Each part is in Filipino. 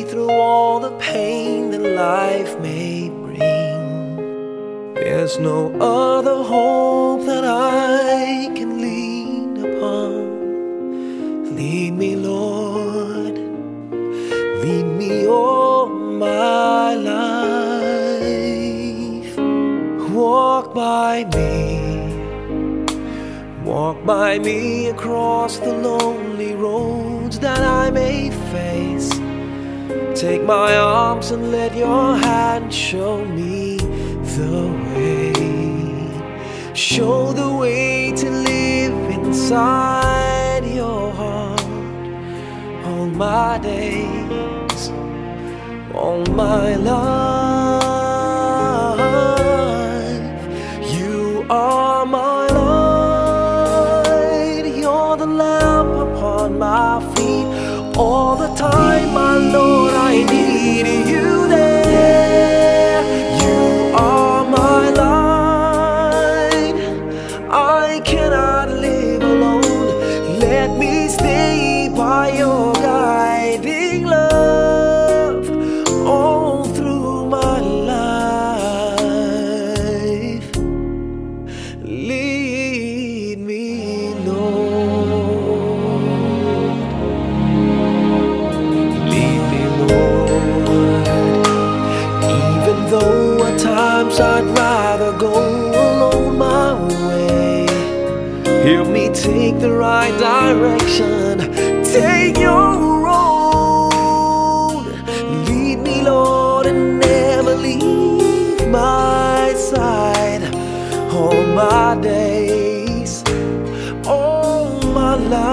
me through all the pain that life may bring. There's no other hope that I can lean upon. Lead me, Lord, lead me all my life. Walk by me across the lonely roads that I may face. Take my arms and let your hand show me the way. Show the way to live inside your heart all my days, all my life. You are my light, you're the lamp upon my feet. All the time, my Lord, I need you there. You are my light, I cannot live alone. Let me stay by your guiding love all through my life. Lead me, Lord. Lead me, Lord. Even though at times I'd rather go alone my way, help me take the right direction. Take your road. Lead me, Lord, and never leave my side. All my days, all my life.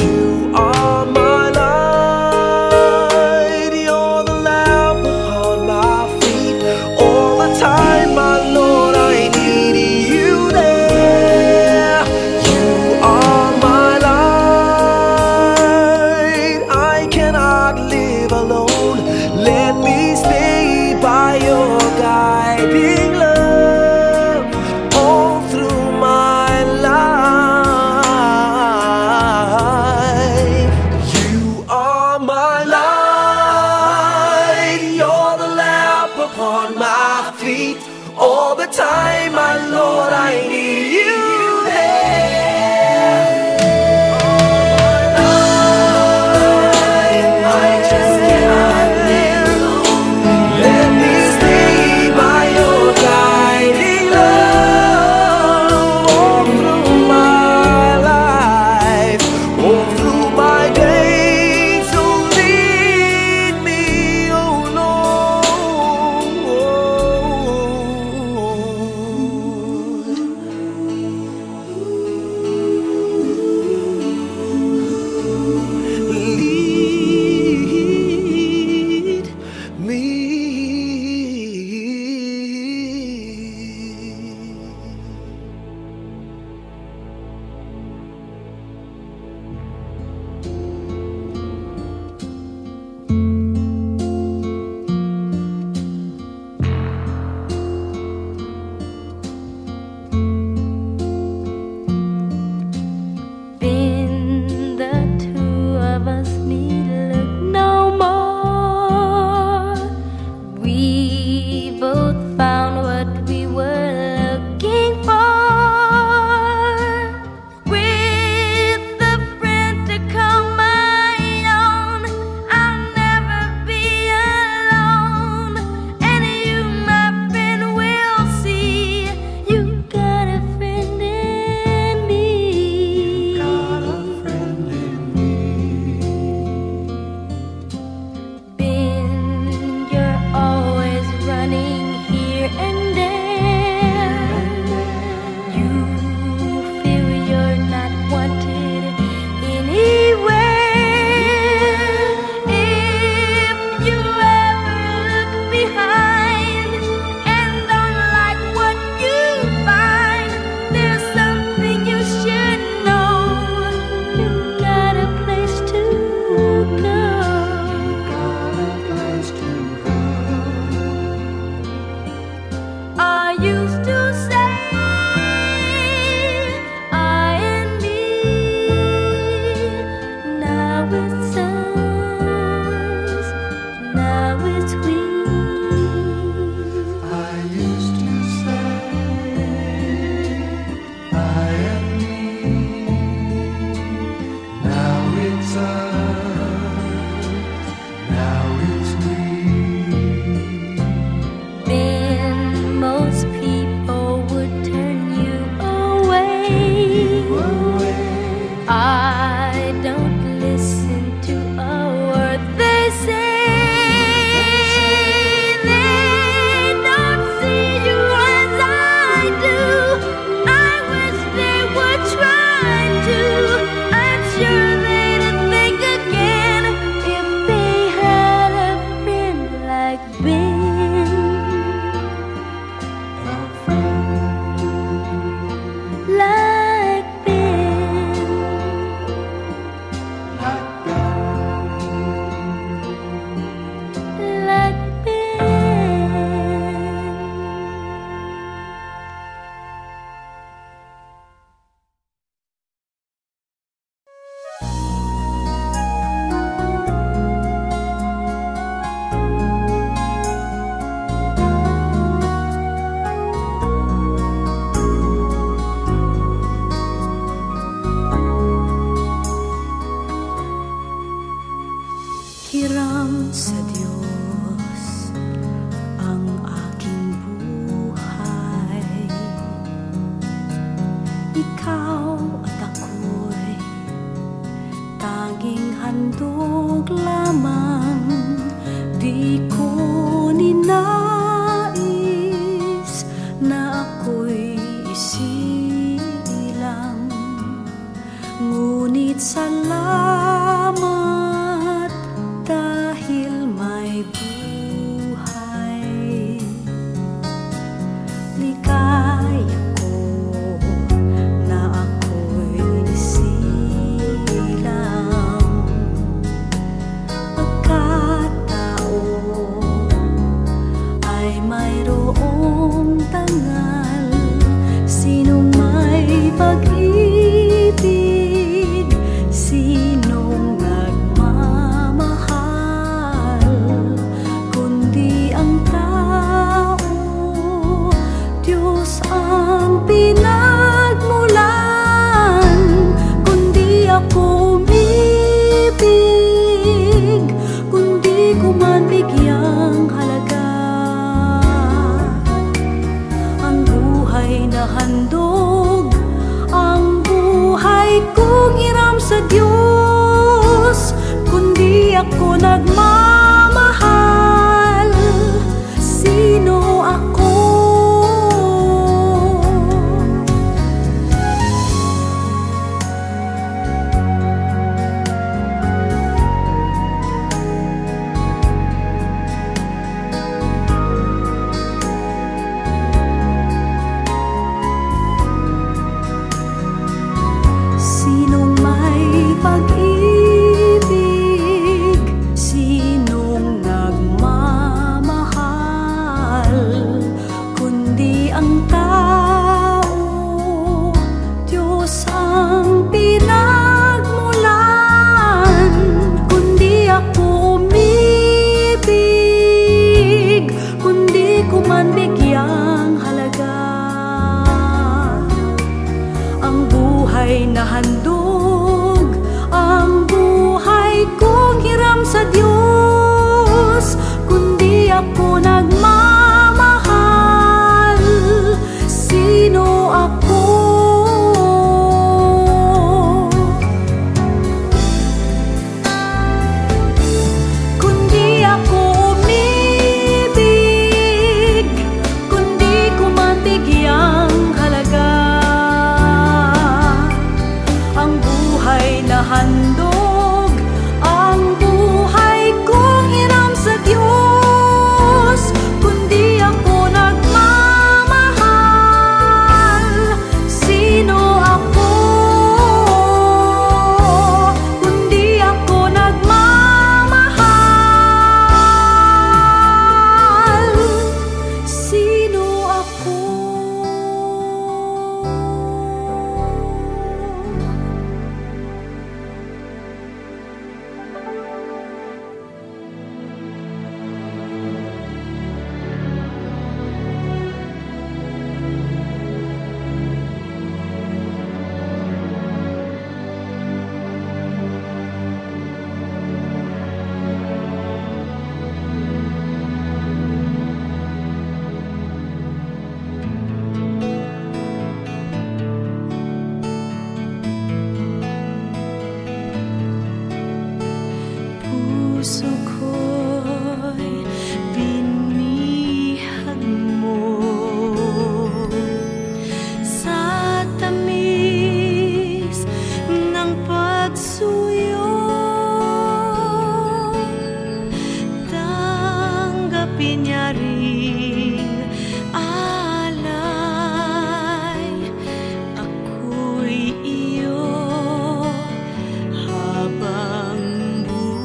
You are my light, you're the lamp upon my feet. All the time, my Lord, I need you there. You are Pagkatao puso ko'y binihag mo sa tamis ng pagsuyo. Tanggapin niya ring alay, ako'y iyo habang buhay.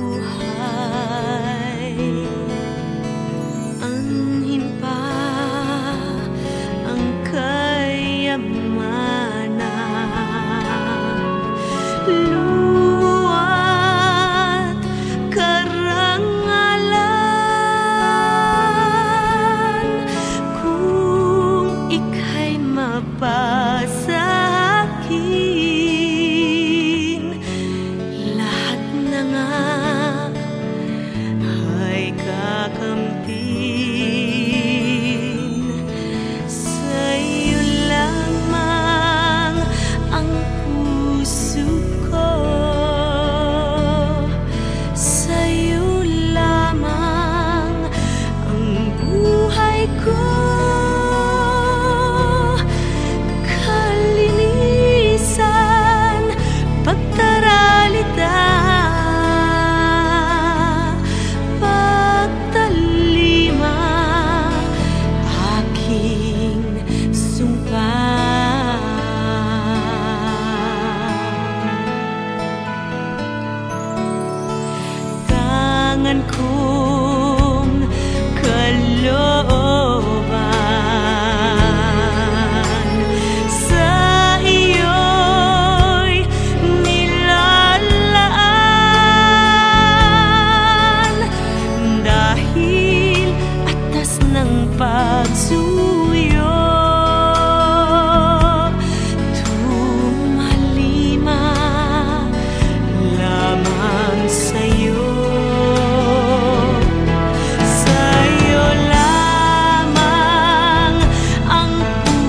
Anhin pa ang kayamanan, luwa't karangalan, kung ika'y mapasa akin, lahat na nga ay kakampin. Sa'yo lamang ang puso ko, sa'yo lamang ang buhay ko. Kalinisan, pagtaralita, pagtalima, aking sumpa. Tangan kong kalooban sa iyo'y nilalaan, dahil atas ng pagsuyo, tumalima lamang sa'yo. Sa'yo lamang ang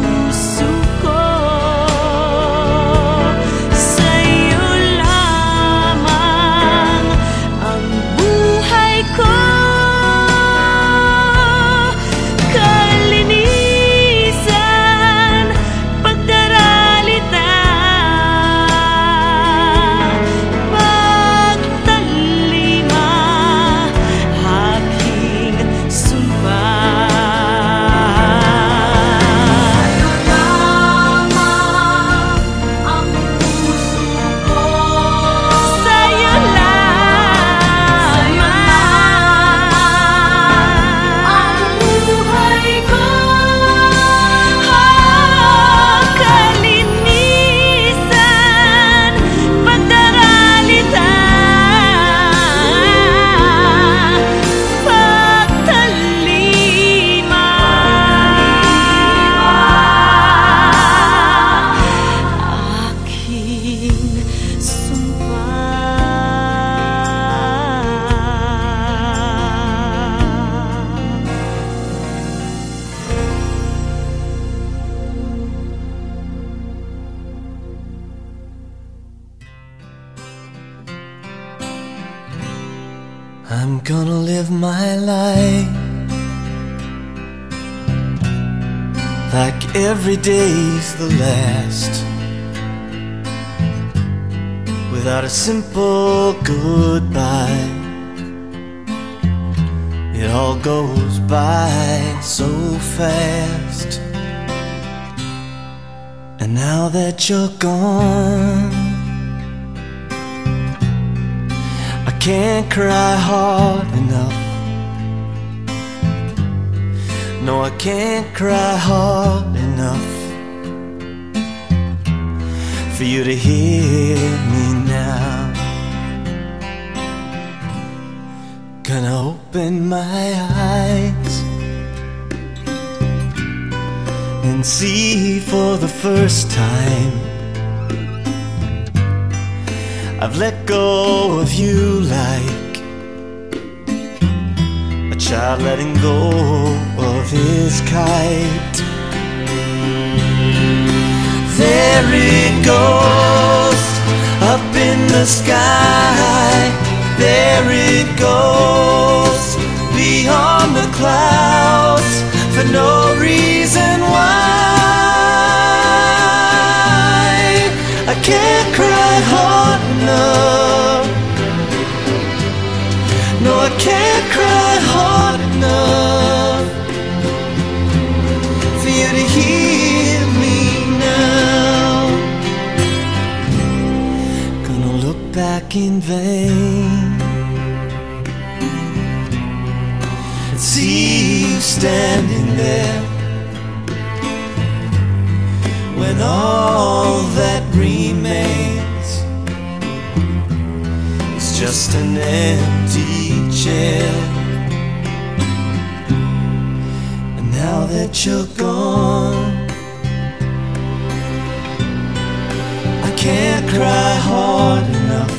puso ko, sa'yo lamang ang buhay ko. Kalinisan, pagdaralita, pagtalima, aking sumpa. Sa'yo lamang ang puso ko, sa'yo lamang ang buhay ko. Kalinisan, pagdaralita, pagtalima, aking sumpa. I'm gonna live my life like every day's the last, without a simple goodbye. It all goes by so fast, and now that you're gone, I can't cry hard enough. No, I can't cry hard enough for you to hear me now. Gonna open my eyes and see for the first time I've let go of you like a child letting go of his kite. There it goes, up in the sky, There it goes beyond the clouds for no reason why. I can't cry hard enough. No, I can't cry hard enough for you to hear me now. Gonna look back in vain, see you standing there, when all that remains is just an empty chair. And now that you're gone, I can't cry hard enough.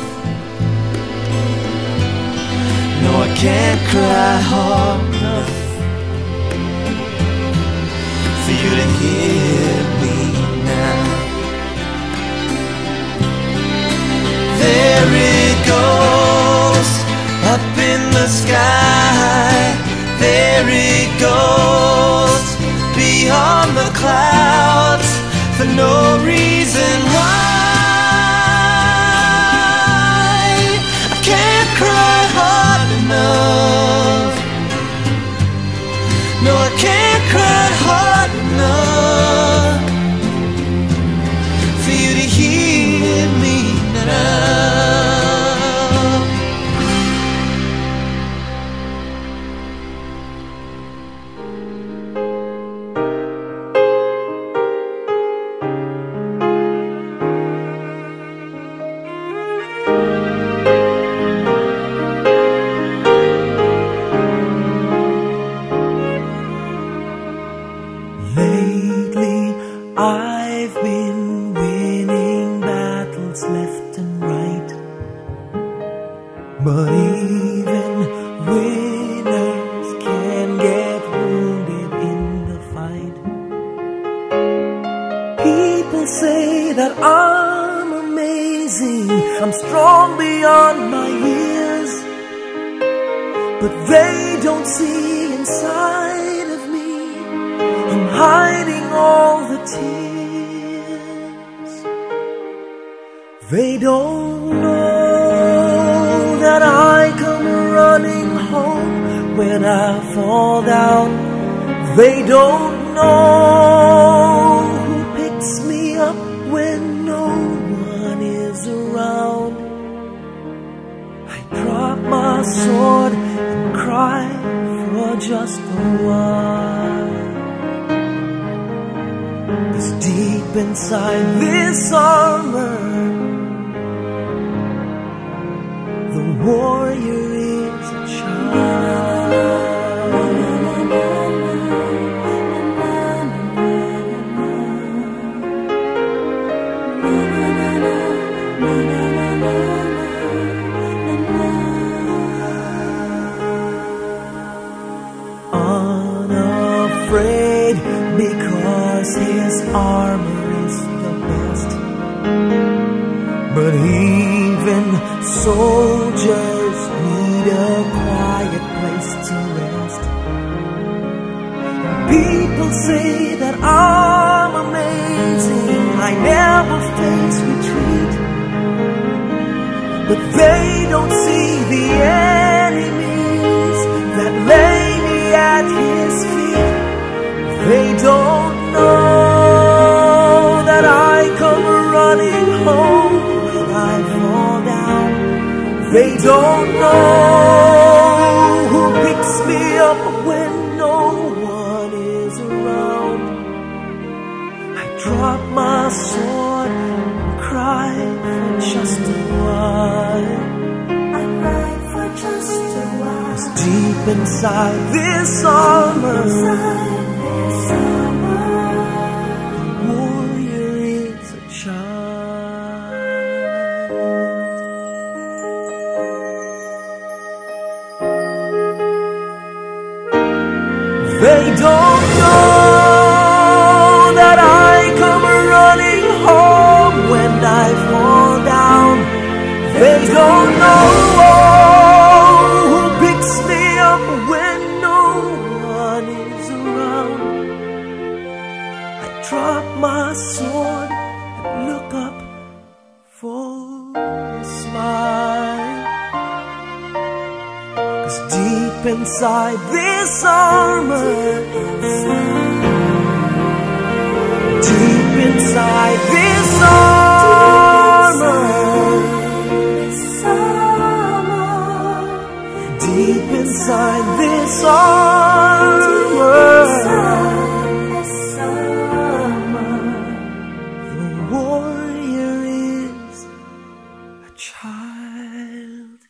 No, I can't cry hard enough for you to hear me now. There it goes up in the sky. There it goes beyond the clouds for no reason why. I can't cry hard enough. No, I can't cry hard enough for you to hear me now. Lately, I've been winning battles left and right, but even winners can get wounded in the fight. People say that I'm amazing, I'm strong beyond my years, but they don't see inside of me. I'm hiding all the tears. They don't know that I come running home when I fall down. They don't know who picks me up when no one is around. I drop my sword and cry for just a while. Deep inside this armor, the warrior is a child. Unafraid because his armor is the best, but even soldiers need a quiet place to rest. People say that I'm amazing, I never face retreat, but they don't see the enemies that lay me at his feet. They don't know that I come running home when I fall down. They don't know who picks me up when no one is around. I drop my sword and cry for just a while. I cry for just a while. 'Cause deep inside this armor, they don't know that I come running home when I fall down. They don't know 'Cause deep inside this armor, deep inside this armor, deep inside this armor, the warrior is a child.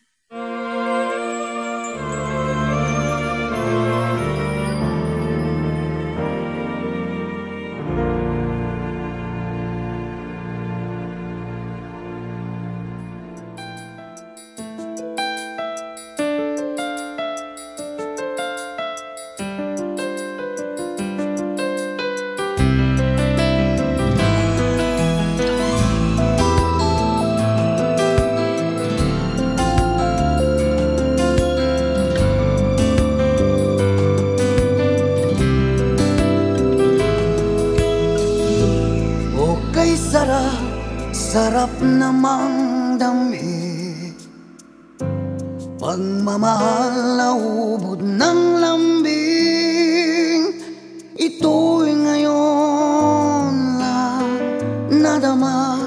Sarap namang dami, pagmamahal na ubod ng lambing. Ito'y ngayon lang nadama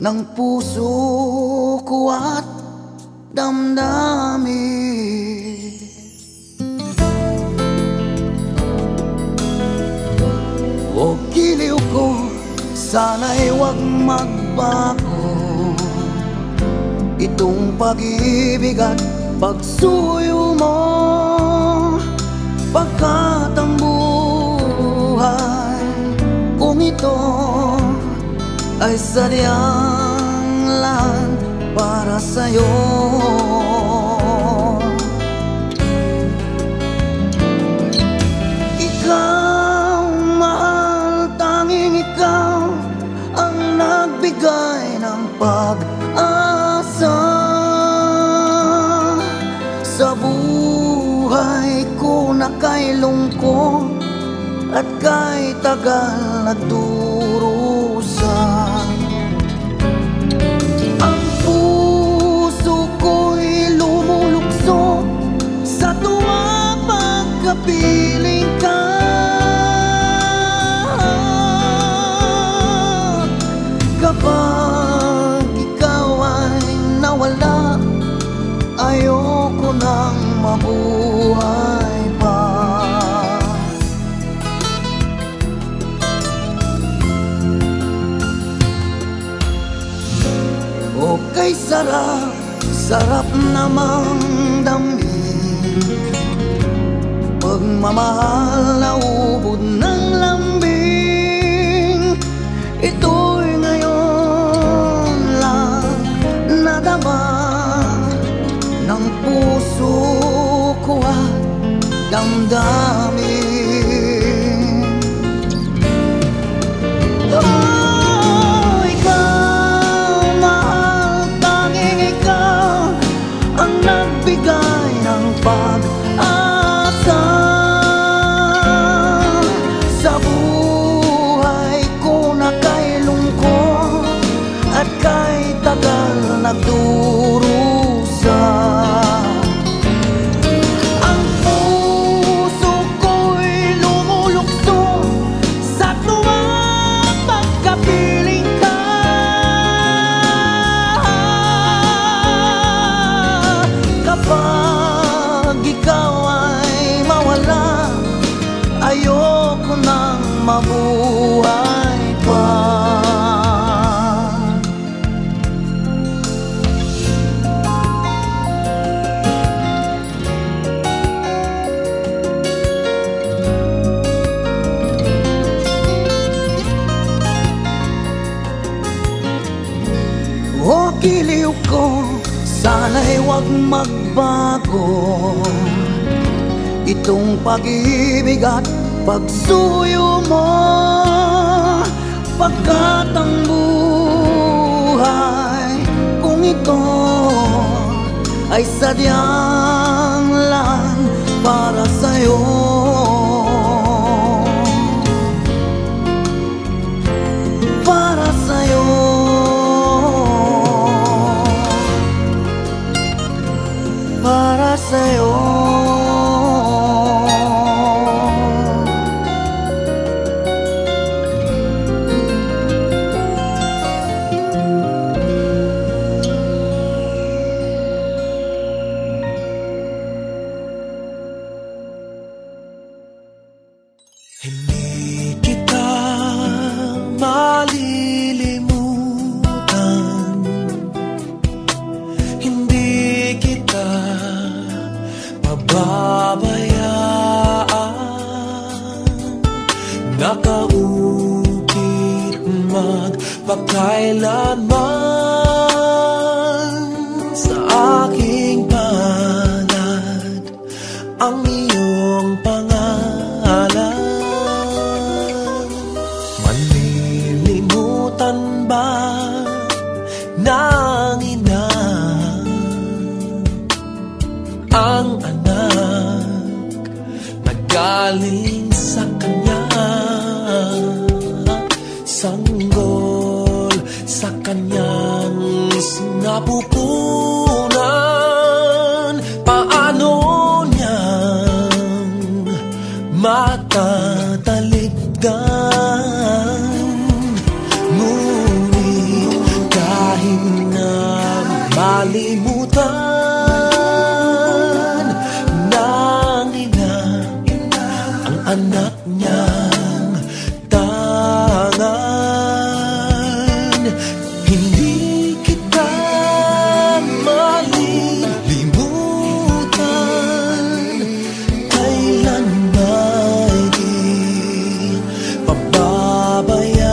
ng puso ko at damdamin. O giliw ko, sana'y huwag magbago itong pag-ibig at pagsuyo mo, pagkat ang buhay kung ito ay sadyang lang para sa'yo. Nagbigay ng pag-asa sa buhay ko na kay lungkot at kay tagal nagdurusa. Ang puso ko'y lumulukso sa tuwang pagkapiling ka. Kapag ikaw ay nawala, ayoko nang mabuhay pa. Okay, sarap, sarap namang damhin, pagmamahal na ubod ng lambing. Ito'y ngayon lang nadama ng puso ko at damdamin. Oh, ikaw, mahal, tanging ikaw ang nagbigay ng pag-asa sa buhay ko na kay lungkot at kay tagal nagdurusa. Ang puso ko'y lumulukso sa tuwang pagkapiling ka. Kapag ikaw ay mawala, ayoko nang mabuhay pa. O giliw ko, sana'y huwag magbago itong pag-ibig at pagsuyo mo, pagkat ang buhay kung ito ay sadyang lang para sa'yo. Para sa'yo. Para sa'yo. Hindi kita malilimutan, hindi kita pababayaan. Nakaukit magpakailanman sa aking palad ang iyong pangalan. Malilimutan ba ng ina ang anak na galing sa kanya? Sanggol sa kanyang sinapupunan, paano niyang matatalikdan? Ngunit kahit na malimutan ng ina ang anak niyang tangan, hindi kita malilimutan. Kailan ba'y di pababayaan?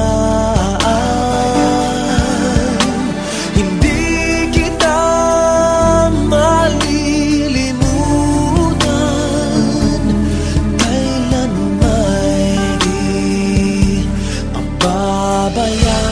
Hindi kita malilimutan. Kailan ba'y di pababayaan?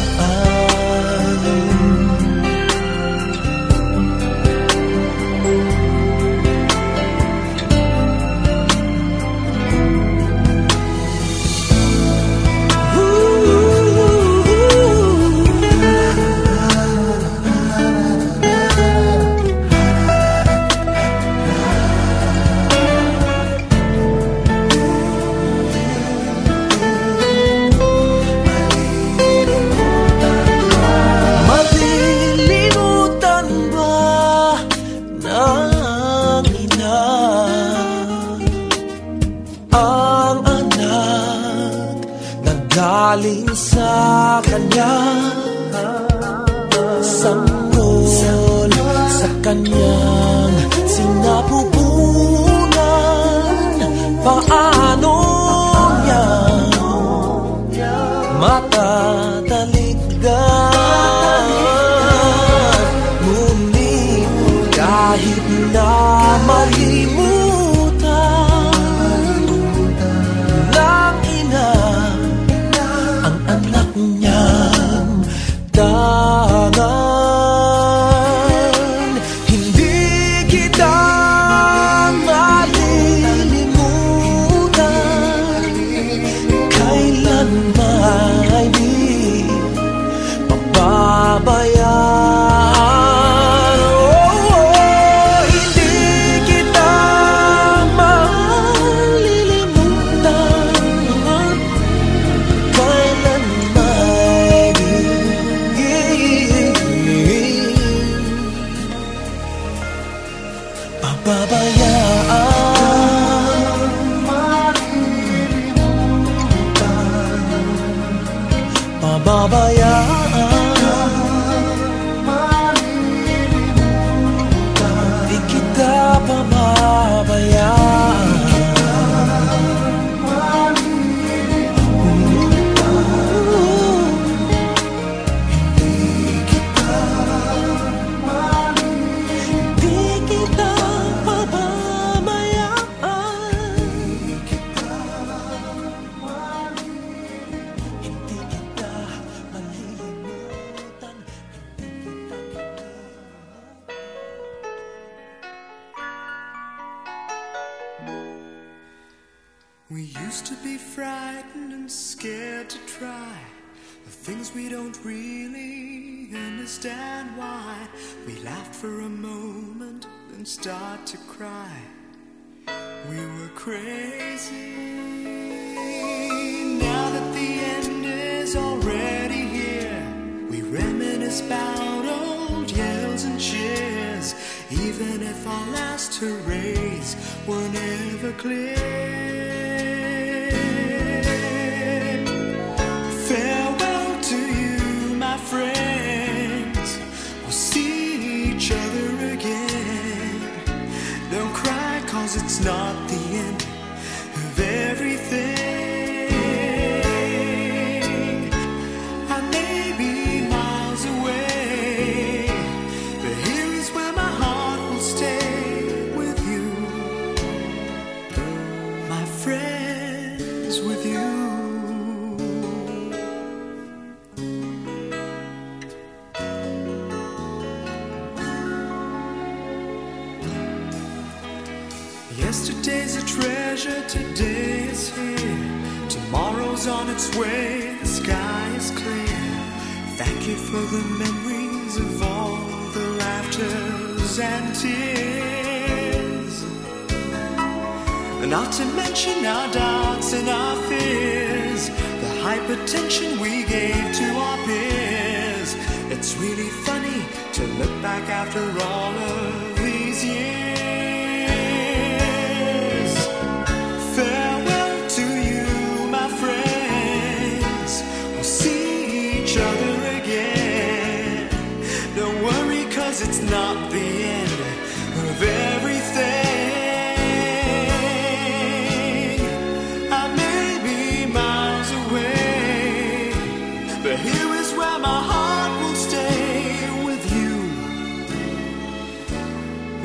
Malilimutan ba ng ina ang anak na galing sa kanya? Sanggol sa kanyang sinapupunan, paano niya matatalikdan? Ngunit kahit na malimutan ng ina ang anak niyang tangan, hindi kita malilimutan. Kailan ba'y di pababayaan? Hindi kita malilimutan. Kailan ba'y di pababayaan? Pababayaan, di kita pababayaan. Di kita pababayaan. Hindi kita malilimutan. We used to be frightened and scared to try the things we don't really understand why. We laughed for a moment, and start to cry. We were crazy. Now that the end is already here, we reminisce about old yells and cheers, even if our last hurrays were never clear. Farewell to you, my friends. We'll see each other again. Don't cry, 'cause it's not the end of everything. I may be miles away, but here is where my heart will stay with you, my friends, with you. Yesterday's a treasure, today is here. Tomorrow's on its way, the sky is clear. Thank you for the memories of all the laughters and tears, not to mention our doubts and our fears, the hypertension we gave to our peers. It's really funny to look back after all of these years. Farewell to you, my friends. We'll see each other again. Don't worry, 'cause it's not the end of everything. I may be miles away, but here is where my heart will stay with you,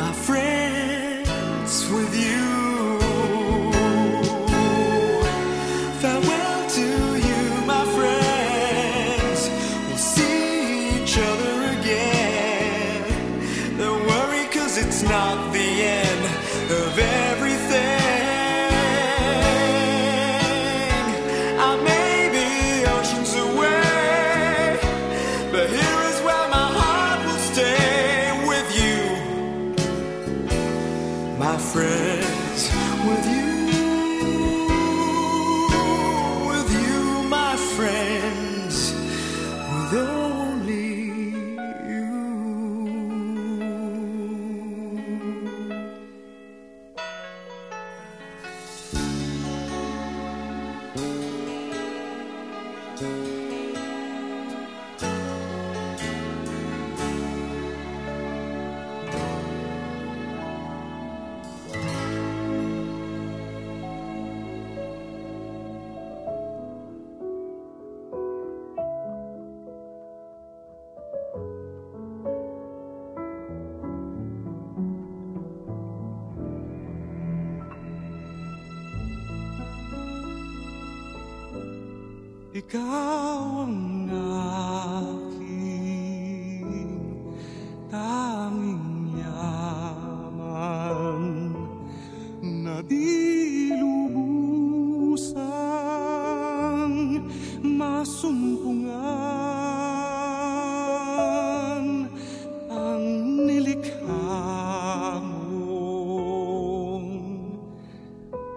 my friends, with you. Farewell to you, my friends. We'll see each other again. Don't worry, 'cause it's not the end of everything. I may be oceans away, but here is where my heart will stay with you, my friends, with you. My friends, with only you. Ikaw ang aking tanging yaman na di lubusang masumpungan ang nilikha mong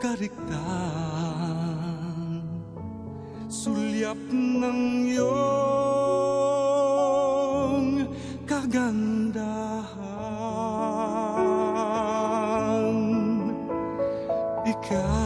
kariktan. Sulyap ng iyong kagandahan, ikaw